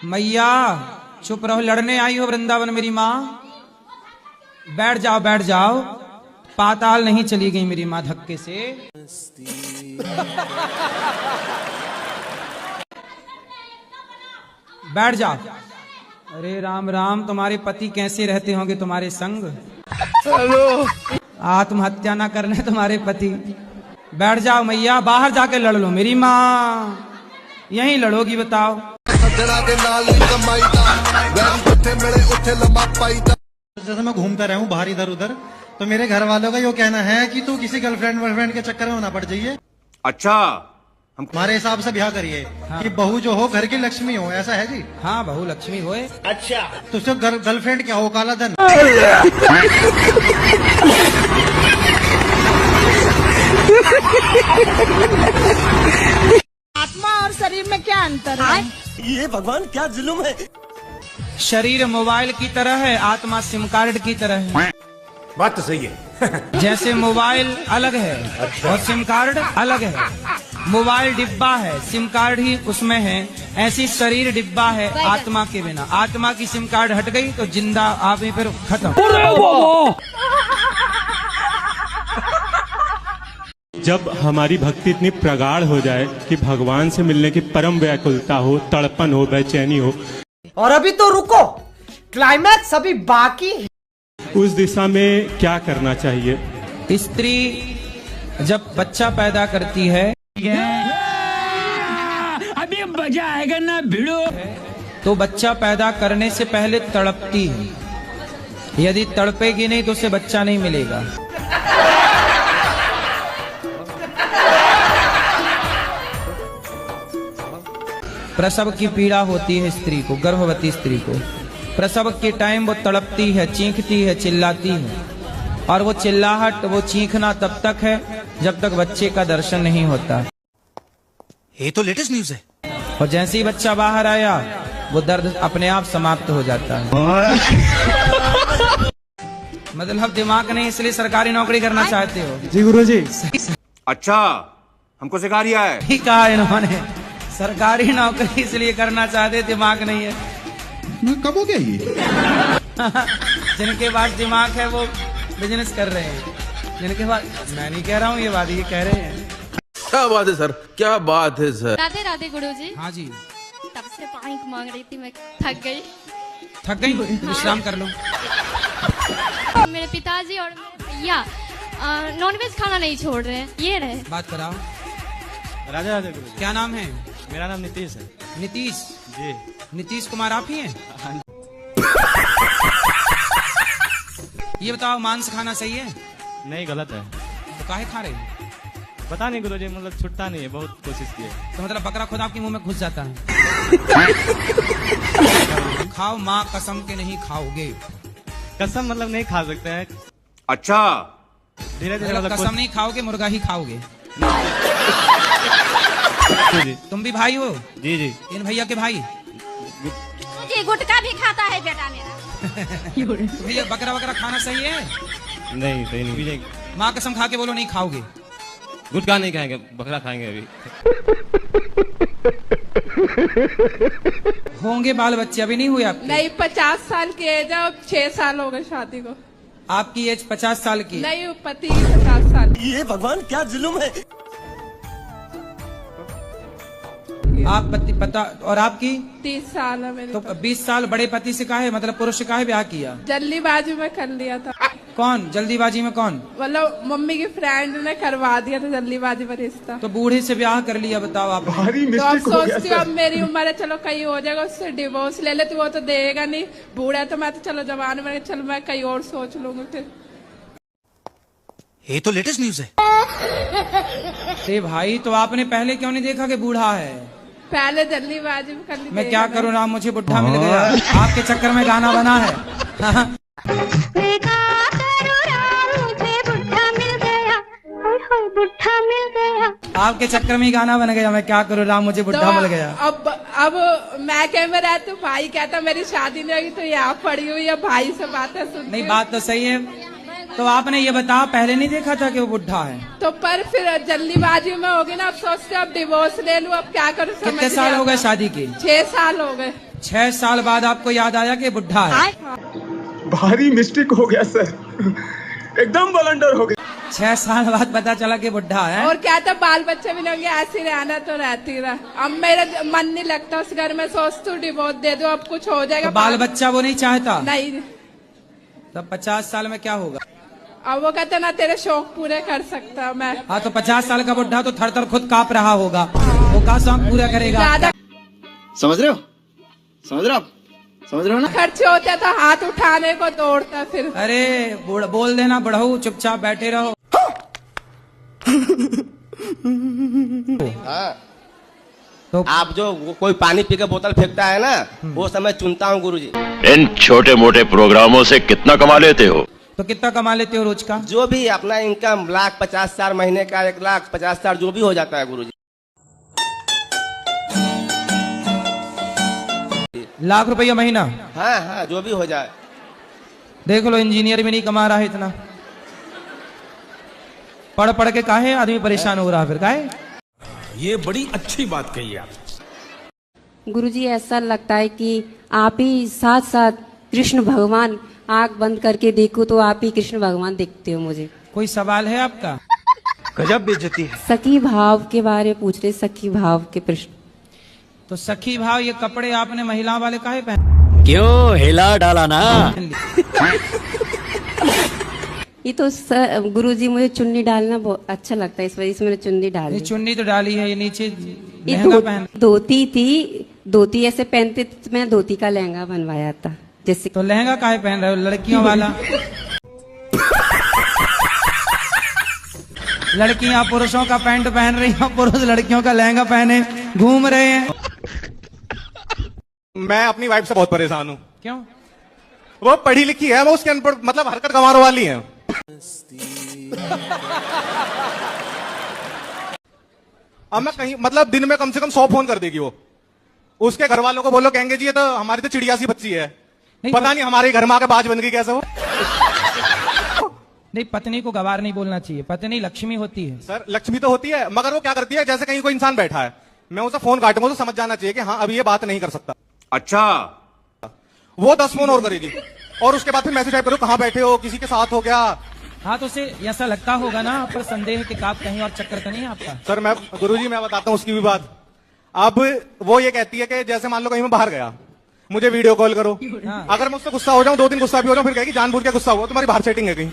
मैया चुप रहो, लड़ने आई हो वृंदावन मेरी माँ। बैठ जाओ बैठ जाओ, पाताल नहीं चली गई मेरी माँ धक्के से। बैठ जाओ। अरे राम राम, तुम्हारे पति कैसे रहते होंगे तुम्हारे संग? हेलो, आत्महत्या ना करने तुम्हारे पति। बैठ जाओ मैया, बाहर जाके लड़ लो मेरी माँ। यहीं लड़ोगी बताओ? जैसे मैं घूमता रहा हूँ बाहर इधर उधर, तो मेरे घर वालों का यो कहना है कि तू किसी गर्लफ्रेंड वर्लफ्रेंड के चक्कर में ना पड़ जाइए। अच्छा, हम हमारे हिसाब से ब्याह करिए। हाँ। कि बहू जो हो घर की लक्ष्मी हो, ऐसा है जी? हाँ, बहू लक्ष्मी होए। अच्छा, तो उसको गर्लफ्रेंड क्या हो? काला धन। आत्मा और शरीर में क्या अंतर है? ये भगवान क्या जुल्म है। शरीर मोबाइल की तरह है, आत्मा सिम कार्ड की तरह है। बात तो सही है। जैसे मोबाइल अलग है और सिम कार्ड अलग है। मोबाइल डिब्बा है, सिम कार्ड ही उसमें है। ऐसी शरीर डिब्बा है आत्मा के बिना। आत्मा की सिम कार्ड हट गई तो जिंदा आप ही फिर खत्म। जब हमारी भक्ति इतनी प्रगाढ़ हो जाए कि भगवान से मिलने की परम व्याकुलता हो, तड़पन हो, बेचैनी हो, और अभी तो रुको, क्लाइमैक्स अभी बाकी है। उस दिशा में क्या करना चाहिए? स्त्री जब बच्चा पैदा करती है, अभी मजा आएगा ना भिड़ो, तो बच्चा पैदा करने से पहले तड़पती है। यदि तड़पेगी नहीं तो उसे बच्चा नहीं मिलेगा। प्रसव की पीड़ा होती है स्त्री को, गर्भवती स्त्री को। प्रसव के टाइम वो तड़पती है, चीखती है, चिल्लाती है। और वो चिल्लाहट, वो चीखना तब तक है जब तक बच्चे का दर्शन नहीं होता। ये तो लेटेस्ट न्यूज है। और जैसे ही बच्चा बाहर आया, वो दर्द अपने आप समाप्त हो जाता है। मतलब दिमाग नहीं, इसलिए सरकारी नौकरी करना चाहते हो? जी गुरुजी। अच्छा, हमको सिखा रिया है। ठीक कहा इन्होंने, सरकारी नौकरी इसलिए करना चाहते, दिमाग नहीं है। कब हो गया ये? जिनके पास दिमाग है वो बिजनेस कर रहे हैं। जिनके पास, मैं नहीं कह रहा हूँ ये बात, ये कह रहे हैं। क्या बात है सर, क्या बात है सर। राधे राधे गुरुजी। हाँ जी। तब से पानी मांग रही थी, मैं थक गई। थक गई? विश्राम कर लो। मेरे पिताजी और मेरे भैया नॉनवेज खाना नहीं छोड़ रहे हैं। ये रहे। बात कराओ। राधे राधे गुरुजी। क्या नाम है? मेरा नाम नीतीश है। नीतीश जी। नीतीश कुमार आप ही हैं? ये बताओ, मांस खाना सही है? नहीं, गलत है। तो काहे खा रहे हैं? पता नहीं गुरुजी, मतलब छुट्टा नहीं है, बहुत कोशिश की है। तो मतलब बकरा खुद आपके मुंह में घुस जाता है। खाओ, माँ कसम के नहीं खाओगे। कसम मतलब नहीं खा सकते हैं। अच्छा, धीरे धीरे मतलब कसम नहीं खाओगे, मुर्गा ही खाओगे। जी। तुम भी भाई हो? जी जी। इन भैया के भाई? जी, गुटखा भी खाता है बेटा मेरा। तो भैया बकरा वकरा खाना सही है? नहीं, सही नहीं। माँ कसम खा के बोलो नहीं खाओगे। गुटखा नहीं खाएंगे, बकरा खाएंगे अभी। होंगे बाल बच्चे? अभी नहीं हुए आपके? नहीं, 50 साल की एज है, अब 6 साल हो गए शादी को। आपकी एज 50 साल की? नहीं, पति 50 साल। ये भगवान क्या जुल्म है। आप पति पता, और आपकी? 30 साल है मेरे। तो 20 साल बड़े पति से काहे, मतलब पुरुष से काहे ब्याह किया? जल्दीबाजी में कर लिया था। कौन जल्दीबाजी में? कौन? मतलब मम्मी की फ्रेंड ने करवा दिया था जल्दीबाजी में रिश्ता। तो बूढ़े से ब्याह कर लिया, बताओ आप। तो अब सोचती हूँ अब मेरी उम्र है, चलो कहीं हो जाएगा, उससे डिवोर्स ले लेती। वो तो देगा नहीं, बूढ़ा है। तो मैं तो चलो जवान में, चलो मैं कहीं और सोच लूंगी फिर। ये तो लेटेस्ट न्यूज है। अरे भाई, तो आपने पहले क्यों नहीं देखा कि बूढ़ा है? पहले जल्दीबाजी में कर ली। मैं क्या करूँ राम, मुझे बुढ़ा मिल गया। आपके चक्कर में गाना बना है। आपके चक्कर में ही गाना बन गया। मैं क्या करूँ राम, मुझे बुढ़ा मिल गया। अब मैं कह में रहती हूँ, भाई कहता मेरी शादी नहीं होगी, तो यहाँ पड़ी हुई है, भाई से बातें सुनती। नहीं, बात तो सही है। तो आपने ये बताओ, पहले नहीं देखा था कि वो बुढ़ा है? तो पर फिर जल्दीबाजी में होगी ना, अब सोचते अब डिवोर्स ले लूं, अब क्या करूं। कितने साल हो गए शादी के? 6 साल हो गए। 6 साल बाद आपको याद आया कि बुढ़ा है। भारी मिस्टेक हो गया सर, एकदम ब्लंडर हो गया। 6 साल बाद पता चला कि बुढ़ा है। और क्या था, बाल बच्चे भी लोग ऐसे रहना तो रहती रहा। अब मेरा मन नहीं लगता उस घर में, सोचती हूँ डिवोर्स दे दो, अब कुछ हो जाएगा। तो बाल बच्चा वो नहीं चाहता? नहीं। तब 50 साल में क्या होगा? अब वो कहते ना तेरे शौक पूरे कर सकता मैं। हाँ, तो 50 साल का बुढ़ा तो थर थर खुद कांप रहा होगा, वो कहाँ शौक पूरा करेगा? ज्यादा समझ रहे हो, समझ रहे हो आप, समझ रहे हो ना? खर्चे होते तो हाथ उठाने को दौड़ता फिर। अरे बोल देना बढ़ऊ, चुपचाप बैठे रहो। तो आप जो कोई पानी पी के बोतल फेंकता है ना, वो समय चुनता हूँ गुरुजी। इन छोटे मोटे प्रोग्रामों से कितना कमा लेते हो? तो कितना कमा लेते हो रोज का? जो भी अपना इनकम, 1,50,000 महीने का, 1,50,000 जो भी हो जाता है गुरुजी। लाख रुपया महीना? हाँ हाँ, जो भी हो जाए। देख लो, इंजीनियर भी नहीं कमा रहा है इतना। पढ़ पढ़ के काहे आदमी परेशान हो रहा, फिर काहे? ये बड़ी अच्छी बात कही आप। गुरुजी, ऐसा लगता है कि आप ही साथ साथ कृष्ण भगवान, आंख बंद करके देखो तो आप ही कृष्ण भगवान दिखते हो मुझे। कोई सवाल है आपका? गजब बेइज्जती है। सखी भाव के बारे में पूछ रहे, सखी भाव के प्रश्न। तो सखी भाव, ये कपड़े आपने महिला वाले काहे पहने? क्यों हिला डाला ना? ये तो गुरुजी, मुझे चुन्नी डालना बहुत अच्छा लगता है, इस वजह से मैंने चुन्नी डाली। चुन्नी तो डाली है, ये नीचे ये लहंगा पहन। धोती थी, धोती ऐसे पहनते तो मैं धोती का लहंगा बनवाया था जैसे। तो लहंगा काहे पहन रहे हो, लड़कियों वाला? लड़कियां पुरुषों का पैंट पहन रही हैं, पुरुष लड़कियों का लहंगा पहने घूम रहे हैं। मैं अपनी वाइफ से बहुत परेशान हूँ। क्यों? वो पढ़ी लिखी है, वो उसके अनपढ़, मतलब हरकत गंवारों वाली है। अब मैं कहीं, मतलब दिन में कम से कम 100 फोन कर देगी वो। उसके घर वालों को बोलो, कहेंगे जी ये तो हमारी तो चिड़िया सी बच्ची है, पता नहीं हमारे घर में आके बाज बन गई कैसे वो। नहीं, पत्नी को गवार नहीं बोलना चाहिए, पत्नी लक्ष्मी होती है। सर लक्ष्मी तो होती है, मगर वो क्या करती है, जैसे कहीं कोई इंसान बैठा है, मैं उसे फोन काटूंगा तो समझ जाना चाहिए कि हाँ अभी ये बात नहीं कर सकता। अच्छा। वो 10 फोन और करेगी, और उसके बाद फिर मैसेज टाइप करो, कहाँ बैठे हो, किसी के साथ हो क्या। हाँ, तो उसे ऐसा लगता होगा ना, पर संदेह के आप कहीं और चक्कर तो नहीं है आपका? सर मैं, गुरुजी मैं बताता हूँ उसकी भी बात। अब वो ये कहती है कि जैसे मान लो कहीं मैं बाहर गया, मुझे वीडियो कॉल करो। हाँ। अगर मैं उससे गुस्सा हो जाऊं, 2 दिन गुस्सा भी हो जाऊं, फिर कहेगी जानबूझ के गुस्सा हुआ, तुम्हारी बाहर सेटिंग है कहीं।